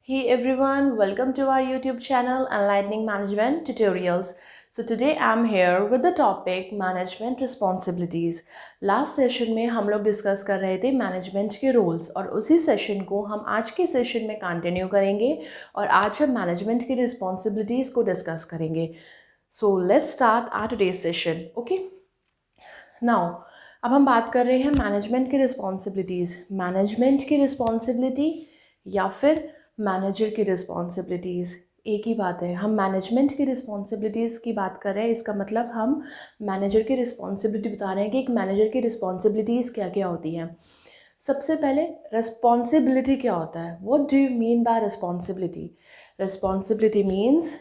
Hey everyone, welcome to our YouTube channel Enlightening Management Tutorials. So today I'm here with the topic Management Responsibilities. Last session में हम लोग discuss कर रहे थे management के roles और उसी सेशन को हम आज के सेशन में कंटिन्यू करेंगे और आज हम मैनेजमेंट की रिस्पॉन्सिबिलिटीज़ को डिस्कस करेंगे. So let's start our today's session. Okay, now अब हम बात कर रहे हैं मैनेजमेंट की रिस्पॉन्सिबिलिटीज़. मैनेजमेंट की रिस्पॉन्सिबिलिटी या फिर मैनेजर की रिस्पॉन्सिबिलिटीज़ एक ही बात है. हम मैनेजमेंट की रिस्पॉन्सिबिलिटीज़ की बात कर रहे हैं, इसका मतलब हम मैनेजर की रिस्पॉन्सिबिलिटी बता रहे हैं कि एक मैनेजर की रिस्पॉन्सिबिलिटीज़ क्या क्या होती हैं. सबसे पहले रिस्पॉन्सिबिलिटी क्या होता है? What do you mean by responsibility? Responsibility means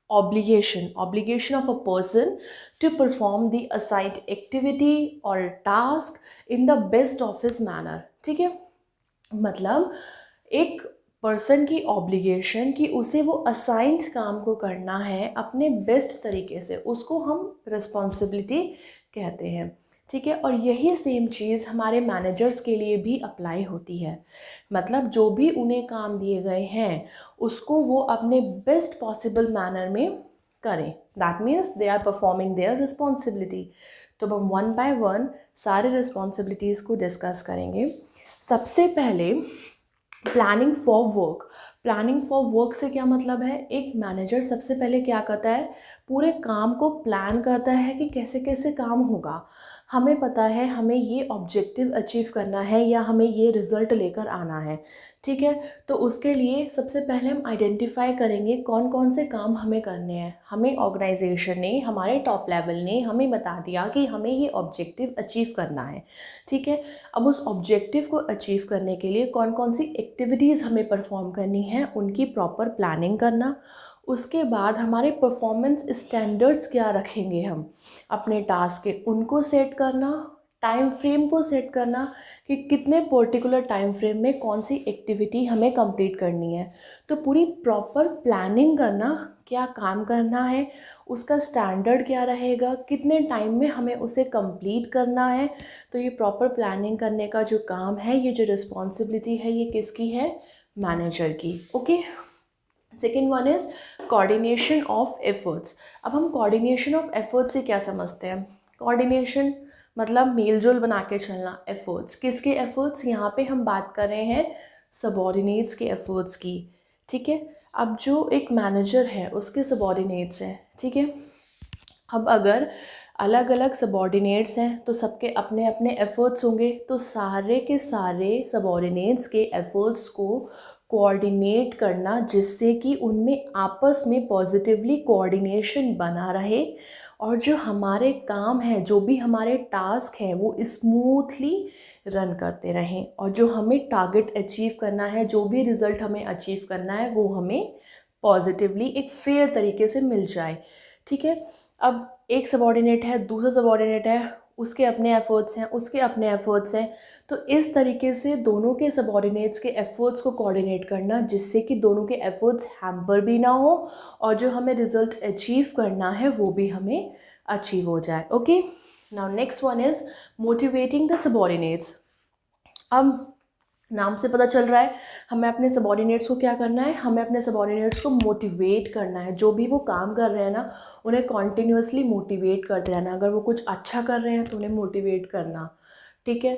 obligation of a person to perform the assigned activity or task in the best of his manner. ठीक है, मतलब एक पर्सन की ऑब्लिगेशन कि उसे वो असाइंड काम को करना है अपने बेस्ट तरीके से, उसको हम रिस्पॉन्सिबिलिटी कहते हैं. ठीक है, और यही सेम चीज़ हमारे मैनेजर्स के लिए भी अप्लाई होती है. मतलब जो भी उन्हें काम दिए गए हैं उसको वो अपने बेस्ट पॉसिबल मैनर में करें. That means they are performing their responsibility. तो हम वन बाय वन सारे रिस्पॉन्सिबिलिटीज़ को डिस्कस करेंगे. सबसे पहले planning for work. Planning for work से क्या मतलब है? एक मैनेजर सबसे पहले क्या करता है, पूरे काम को प्लान करता है कि कैसे कैसे काम होगा. हमें पता है हमें ये ऑब्जेक्टिव अचीव करना है या हमें ये रिज़ल्ट लेकर आना है. ठीक है, तो उसके लिए सबसे पहले हम आइडेंटिफाई करेंगे कौन कौन से काम हमें करने हैं. हमें ऑर्गेनाइजेशन ने, हमारे टॉप लेवल ने हमें बता दिया कि हमें ये ऑब्जेक्टिव अचीव करना है. ठीक है, अब उस ऑब्जेक्टिव को अचीव करने के लिए कौन कौन सी एक्टिविटीज़ हमें परफॉर्म करनी है, उनकी प्रॉपर प्लानिंग करना. उसके बाद हमारे परफॉर्मेंस स्टैंडर्ड्स क्या रखेंगे हम अपने टास्क के, उनको सेट करना. टाइम फ्रेम को सेट करना कि कितने पर्टिकुलर टाइम फ्रेम में कौन सी एक्टिविटी हमें कंप्लीट करनी है. तो पूरी प्रॉपर प्लानिंग करना, क्या काम करना है, उसका स्टैंडर्ड क्या रहेगा, कितने टाइम में हमें उसे कंप्लीट करना है. तो ये प्रॉपर प्लानिंग करने का जो काम है, ये जो रिस्पॉन्सिबिलिटी है, ये किसकी है? मैनेजर की. Okay, second one is coordination of efforts. अब हम कोऑर्डिनेशन ऑफ एफर्ट्स से क्या समझते हैं? कोऑर्डिनेशन मतलब मेलजोल बना के चलना. एफर्ट्स, किसके एफर्ट्स? यहाँ पे हम बात कर रहे हैं सबॉर्डिनेट्स के एफर्ट्स की. ठीक है, अब जो एक मैनेजर है उसके सबॉर्डिनेट्स हैं. ठीक है, अब अगर अलग अलग सबॉर्डिनेट्स हैं तो सबके अपने अपने एफर्ट्स होंगे. तो सारे के सारे सबॉर्डिनेट्स के एफर्ट्स को कोऑर्डिनेट करना जिससे कि उनमें आपस में पॉजिटिवली कोऑर्डिनेशन बना रहे और जो हमारे काम हैं, जो भी हमारे टास्क हैं, वो स्मूथली रन करते रहें और जो हमें टारगेट अचीव करना है, जो भी रिज़ल्ट हमें अचीव करना है, वो हमें पॉजिटिवली एक फेयर तरीके से मिल जाए. ठीक है, अब एक सबॉर्डिनेट है, दूसरा सबॉर्डिनेट है, उसके अपने एफर्ट्स हैं, उसके अपने एफर्ट्स हैं. तो इस तरीके से दोनों के सबॉर्डिनेट्स के एफर्ट्स को कोऑर्डिनेट करना जिससे कि दोनों के एफर्ट्स हैम्पर भी ना हो और जो हमें रिजल्ट अचीव करना है वो भी हमें अचीव हो जाए. Okay, now next one is motivating the subordinates. अब नाम से पता चल रहा है हमें अपने सबॉर्डिनेट्स को क्या करना है, हमें अपने सबॉर्डिनेट्स को मोटिवेट करना है. जो भी वो काम कर रहे हैं ना, उन्हें कॉन्टिन्यूसली मोटिवेट करते रहना. अगर वो कुछ अच्छा कर रहे हैं तो उन्हें मोटिवेट करना. ठीक है,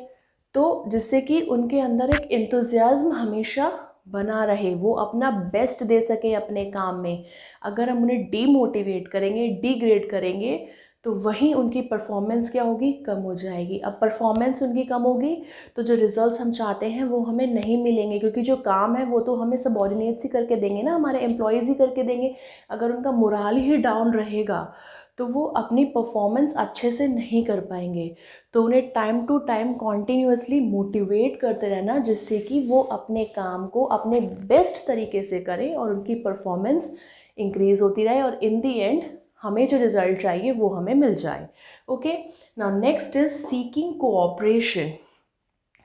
तो जिससे कि उनके अंदर एक एंथुजियाज्म हमेशा बना रहे, वो अपना बेस्ट दे सके अपने काम में. अगर हम उन्हें डीमोटिवेट करेंगे, डिग्रेड करेंगे, तो वहीं उनकी परफॉर्मेंस क्या होगी? कम हो जाएगी. अब परफॉर्मेंस उनकी कम होगी तो जो रिजल्ट्स हम चाहते हैं वो हमें नहीं मिलेंगे, क्योंकि जो काम है वो तो हमें सबॉर्डिनेट्स ही करके देंगे ना, हमारे एम्प्लॉयज़ ही करके देंगे. अगर उनका मोराल ही डाउन रहेगा तो वो अपनी परफॉर्मेंस अच्छे से नहीं कर पाएंगे. तो उन्हें time to time continuously motivate करते रहना जिससे कि वो अपने काम को अपने बेस्ट तरीके से करें और उनकी परफॉर्मेंस इंक्रीज़ होती रहे और इन दी एंड हमें जो रिज़ल्ट चाहिए वो हमें मिल जाए. Okay, now next is seeking cooperation.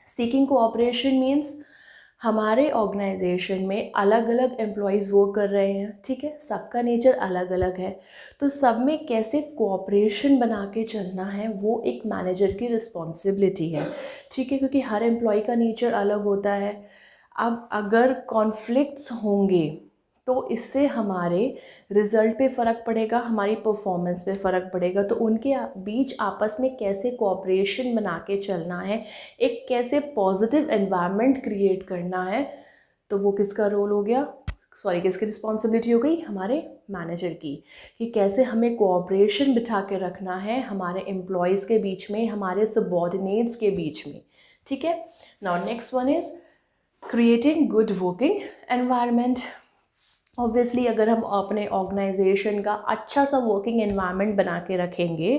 Seeking cooperation means हमारे ऑर्गेनाइजेशन में अलग अलग एम्प्लॉयज़ वर्क कर रहे हैं. ठीक है, सबका नेचर अलग अलग है, तो सब में कैसे कोऑपरेशन बना के चलना है वो एक मैनेजर की रिस्पॉन्सिबिलिटी है. ठीक है, क्योंकि हर एम्प्लॉय का नेचर अलग होता है. अब अगर कॉन्फ्लिक्ट्स होंगे तो इससे हमारे रिज़ल्ट पे फ़र्क पड़ेगा, हमारी परफॉर्मेंस पे फ़र्क पड़ेगा। तो उनके बीच आपस में कैसे कोऑपरेशन बना के चलना है, एक कैसे पॉजिटिव एनवायरनमेंट क्रिएट करना है, तो वो किसका रोल हो गया, सॉरी किसकी रिस्पॉन्सिबिलिटी हो गई, हमारे मैनेजर की, कि कैसे हमें कोऑपरेशन बिठा के रखना है हमारे एम्प्लॉयज़ के बीच में, हमारे सबॉर्डिनेट्स के बीच में। ठीक है। Now next one is creating good working environment. Obviously अगर हम अपने ऑर्गेनाइजेशन का अच्छा सा वर्किंग एनवायरनमेंट बना के रखेंगे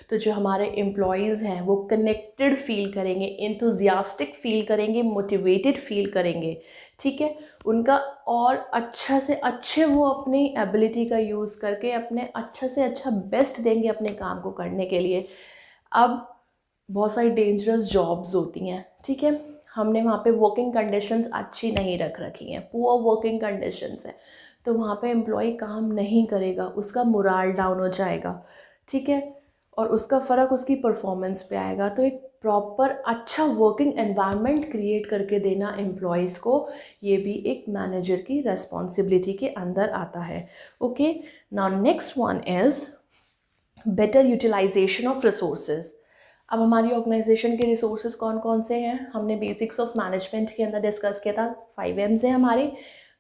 तो जो हमारे एम्प्लॉयज़ हैं वो कनेक्टेड फील करेंगे, इंथुजियास्टिक फील करेंगे, मोटिवेटेड फील करेंगे। ठीक है। उनका और अच्छा से अच्छे वो अपनी एबिलिटी का यूज़ करके अपने अच्छा से अच्छा बेस्ट देंगे अपने काम को करने के लिए। अब बहुत सारी डेंजरस जॉब्स होती हैं, ठीक है, हमने वहाँ पे वर्किंग कंडीशंस अच्छी नहीं रख रखी हैं, पुअर वर्किंग कंडीशंस हैं, तो वहाँ पे एम्प्लॉय काम नहीं करेगा, उसका मोराल डाउन हो जाएगा। ठीक है। और उसका फ़र्क उसकी परफॉर्मेंस पे आएगा। तो एक प्रॉपर अच्छा वर्किंग एनवायरनमेंट क्रिएट करके देना एम्प्लॉयज़ को, ये भी एक मैनेजर की रेस्पॉन्सिबिलिटी के अंदर आता है। Okay. Now next one is better utilization of resources. अब हमारी ऑर्गेनाइजेशन के रिसोर्सेज कौन कौन से हैं, हमने बेसिक्स ऑफ मैनेजमेंट के अंदर डिस्कस किया था। 5 M's हैं हमारे,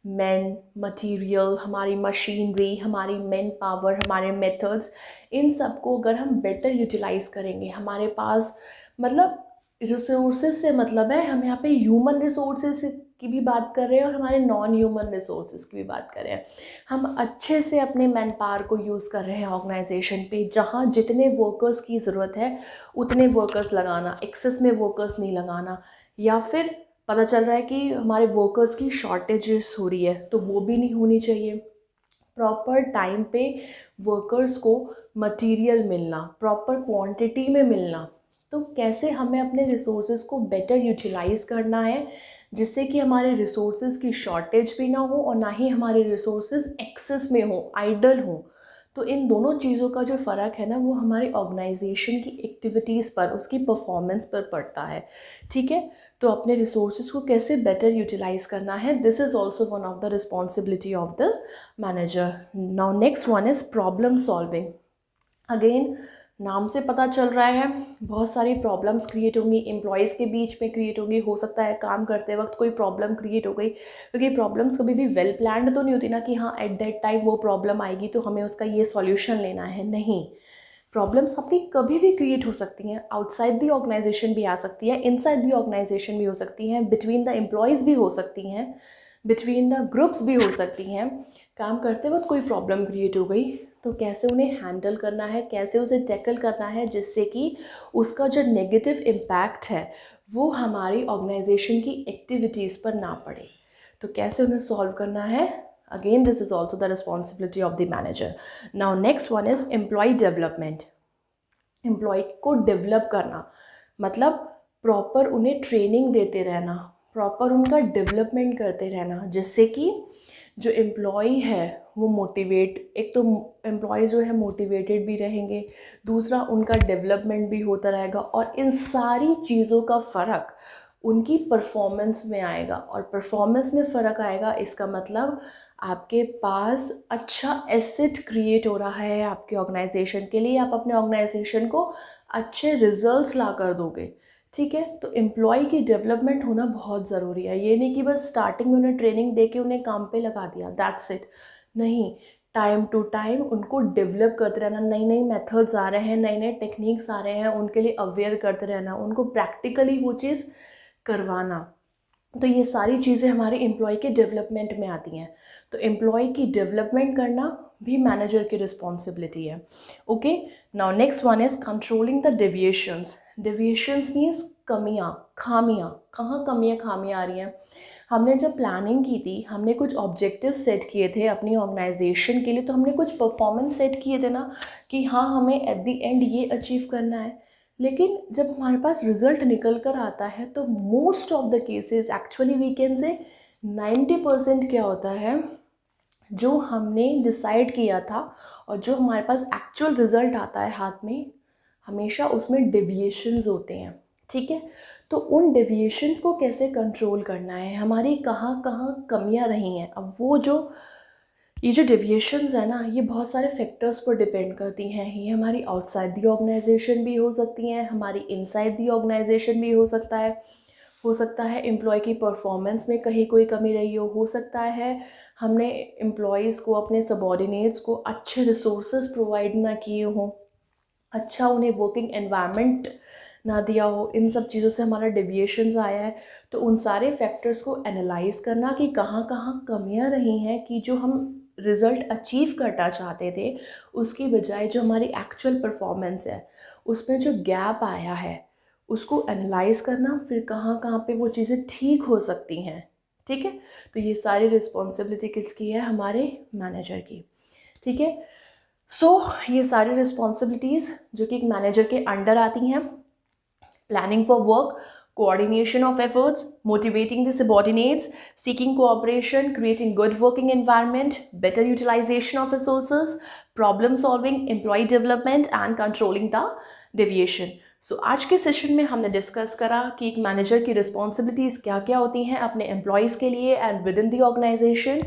मैन, मटेरियल, हमारी मशीनरी, हमारी मैन पावर, हमारे मेथड्स। इन सब को अगर हम बेटर यूटिलाइज करेंगे, हमारे पास मतलब रिसोर्सेज से मतलब है हम यहाँ पे ह्यूमन रिसोर्सेज की भी बात कर रहे हैं और हमारे नॉन ह्यूमन रिसोर्सेज की भी बात कर रहे हैं। हम अच्छे से अपने मैन पावर को यूज़ कर रहे हैं ऑर्गेनाइजेशन पे, जहाँ जितने वर्कर्स की ज़रूरत है उतने वर्कर्स लगाना, एक्सेस में वर्कर्स नहीं लगाना, या फिर पता चल रहा है कि हमारे वर्कर्स की शॉर्टेजेस हो रही है तो वो भी नहीं होनी चाहिए। प्रॉपर टाइम पे वर्कर्स को मटेरियल मिलना, प्रॉपर क्वांटिटी में मिलना। तो कैसे हमें अपने रिसोर्सेज को बेटर यूटिलाइज करना है जिससे कि हमारे रिसोर्सेज की शॉर्टेज भी ना हो और ना ही हमारे रिसोर्सेज एक्सेस में हो, आइडल हो। तो इन दोनों चीज़ों का जो फ़र्क है ना वो हमारी ऑर्गेनाइजेशन की एक्टिविटीज़ पर, उसकी परफॉर्मेंस पर पड़ता है। ठीक है। तो अपने रिसोर्सेज को कैसे बेटर यूटिलाइज करना है, this is also one of the responsibility of the manager. Now next one is problem solving. Again नाम से पता चल रहा है बहुत सारी प्रॉब्लम्स क्रिएट होंगी, एम्प्लॉयज़ के बीच में क्रिएट होंगी, हो सकता है काम करते वक्त कोई प्रॉब्लम क्रिएट हो गई, क्योंकि प्रॉब्लम्स कभी भी वेल प्लान्ड तो नहीं होती ना कि हाँ एट दैट टाइम वो प्रॉब्लम आएगी तो हमें उसका ये सॉल्यूशन लेना है। नहीं, प्रॉब्लम्स आपकी कभी भी क्रिएट हो सकती हैं, आउटसाइड दी ऑर्गेनाइजेशन भी आ सकती है, इनसाइड दी ऑर्गेनाइजेशन भी हो सकती हैं, बिटवीन द एम्प्लॉयज़ भी हो सकती हैं, बिटवीन द ग्रुप्स भी हो सकती हैं। काम करते वक्त कोई प्रॉब्लम क्रिएट हो गई तो कैसे उन्हें हैंडल करना है, कैसे उसे टैकल करना है जिससे कि उसका जो नेगेटिव इम्पैक्ट है वो हमारी ऑर्गेनाइजेशन की एक्टिविटीज़ पर ना पड़े, तो कैसे उन्हें सॉल्व करना है। Again this is also the responsibility of the manager. Now next one is employee development. Employee को डेवलप करना मतलब प्रॉपर उन्हें ट्रेनिंग देते रहना, प्रॉपर उनका डेवलपमेंट करते रहना, जिससे कि जो एम्प्लॉय है वो मोटिवेट, एक तो एम्प्लॉय जो है मोटिवेटेड भी रहेंगे, दूसरा उनका डेवलपमेंट भी होता रहेगा, और इन सारी चीज़ों का फ़र्क उनकी परफॉर्मेंस में आएगा, और परफॉर्मेंस में फ़र्क आएगा इसका मतलब आपके पास अच्छा एसेट क्रिएट हो रहा है आपके ऑर्गेनाइजेशन के लिए, आप अपने ऑर्गेनाइजेशन को अच्छे रिजल्ट्स ला कर दोगे। ठीक है। तो एम्प्लॉय की डेवलपमेंट होना बहुत ज़रूरी है। ये नहीं कि बस स्टार्टिंग में उन्हें ट्रेनिंग दे के उन्हें काम पे लगा दिया, दैट्स इट। नहीं, टाइम टू टाइम उनको डेवलप करते रहना, नई नई मेथड्स आ रहे हैं, नए नए टेक्निक्स आ रहे हैं, उनके लिए अवेयर करते रहना, उनको प्रैक्टिकली वो चीज़ करवाना। तो ये सारी चीज़ें हमारे एम्प्लॉय के डेवलपमेंट में आती हैं। तो एम्प्लॉय की डेवलपमेंट करना भी मैनेजर की रिस्पॉन्सिबिलिटी है। Okay. Now next one is controlling the deviations. Deviations means कमियाँ, खामियाँ, कहाँ कमियाँ खामियाँ आ रही हैं। हमने जब प्लानिंग की थी, हमने कुछ ऑब्जेक्टिव सेट किए थे अपनी ऑर्गेनाइजेशन के लिए, तो हमने कुछ परफॉर्मेंस सेट किए थे ना कि हाँ हमें एट द एंड ये अचीव करना है। लेकिन जब हमारे पास रिज़ल्ट निकल कर आता है तो most of the cases, actually we can say 90% क्या होता है, जो हमने डिसाइड किया था और जो हमारे पास एक्चुअल रिज़ल्ट आता है हाथ में, हमेशा उसमें डेविएशंस होते हैं। ठीक है। तो उन डेविएशंस को कैसे कंट्रोल करना है, हमारी कहाँ कहाँ कमियाँ रही हैं। अब वो जो ये जो डेविएशंस है ना, ये बहुत सारे फैक्टर्स पर डिपेंड करती हैं। ये हमारी आउटसाइड दी ऑर्गेनाइजेशन भी हो सकती हैं, हमारी इनसाइड दी ऑर्गेनाइजेशन भी हो सकता है एम्प्लॉय की परफॉर्मेंस में कहीं कोई कमी रही हो सकता है हमने एम्प्लॉयज़ को, अपने सबॉर्डिनेट्स को अच्छे रिसोर्सेज प्रोवाइड ना किए हों, अच्छा उन्हें वर्किंग एनवायरनमेंट ना दिया हो। इन सब चीज़ों से हमारा डेविएशंस आया है। तो उन सारे फैक्टर्स को एनालाइज करना कि कहाँ कहाँ कमियाँ रही हैं, कि जो हम रिज़ल्ट अचीव करना चाहते थे उसकी बजाय जो हमारी एक्चुअल परफॉर्मेंस है उसमें जो गैप आया है उसको एनालाइज करना, फिर कहाँ कहाँ पे वो चीज़ें ठीक हो सकती हैं। ठीक है, तो ये सारी रिस्पॉन्सिबिलिटी किसकी है, हमारे मैनेजर की। ठीक है, ये सारी रिस्पॉन्सिबिलिटीज़ जो कि एक मैनेजर के अंडर आती हैं, planning for work, coordination of efforts, motivating the subordinates, seeking cooperation, creating good working environment, better utilization of resources, problem solving, employee development and controlling the deviation. आज के सेशन में हमने डिस्कस करा कि एक मैनेजर की रिस्पॉन्सिबिलिटीज़ क्या क्या होती हैं अपने एम्प्लॉयज़ के लिए and within the organisation.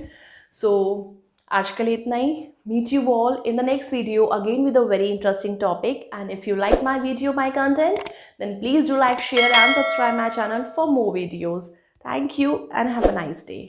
आज के लिए इतना ही। Meet you all in the next video again with a very interesting topic. And if you like my video, my content, then please do like, share and subscribe my channel for more videos. Thank you and have a nice day.